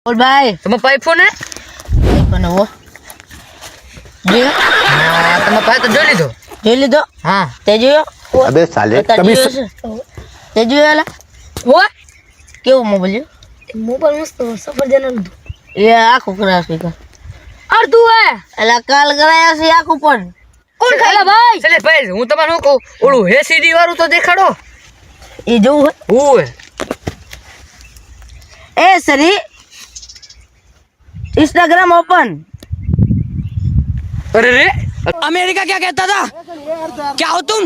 और भाई તમે આઈફોન હે आईफोन है वो जी હા તમે ભાઈ તો જોઈ લીધો હા તે જોયો अबे साले कभी તે જોયો એલા હો કેવો મોબાઈલ મોબાઈલ મસ્ત સફરજન એ આખો કરાવ સ્પીકર અડધું હે એલા કાલ કરાયા છે આખું પણ કોણ ખાય ભાઈ ચલે ભાઈ હું તમને શું કહું ઓલું હેસીડી વાળું તો દેખાડો એ જોવું ઓય है ए सरी इंस्टाग्राम ओपन अरे रे अमेरिका क्या कहता था क्या हो तुम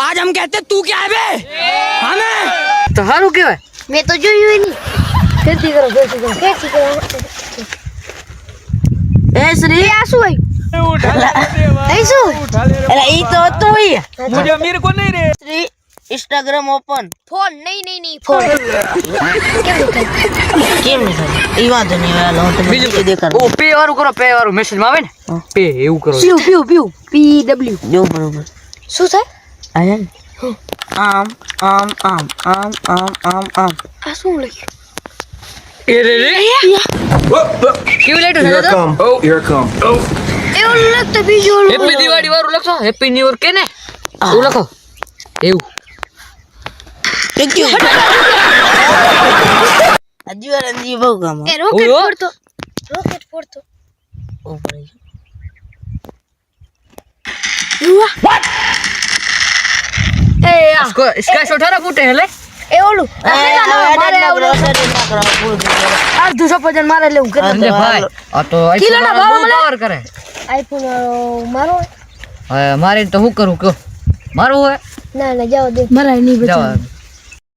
आज हम कहते तू क्या है बे हमें તો સારું કહેવાય મેં તો જોયું નહીં ખેતી કરો ખેતી કરો ए सरी આ શું હોય એ શું एला ई तो तो ही है मुझे मेरे को नहीं रे सरी इंस्टाग्राम ओपन ફોન નહીં ફોન કેમ નહીં થાય ઈ વાંધો નહીં વાલો હું તમને બીજું દેખાડું ઓ પે વાળું કરો પે વાળું મેસેજ માં આવે ને પે એવું કરો પીવ પીડબ્લ્યુ જો બરોબર શું થાય આયા ને આમ આમ આમ આમ આમ આમ આમ આ શું લખ્યું એ રે રે કેવું લાઈટ છે તો here come એવું લખતો બીજું હેપી દિવાળી વાળું લખો હેપી ન્યુ યર કે ને એવું લખો એવું થેન્ક યુ હજી વાર અંજી બહુ કામ એ રોકેટ ઓયો. ફોડતો ઉપર એ આ इसका शॉट हरा फुटे हेले એ ઓલું મારે અડધું સફરજન મારે લેવું કરી અરે ભાઈ આ તો કિલોના ભાવ મળે? પાવર કરે આઈફોન મારો હવે મારે તો શું કરું કયો મારું હોય ના જાવ દે મારા નહીં જાવ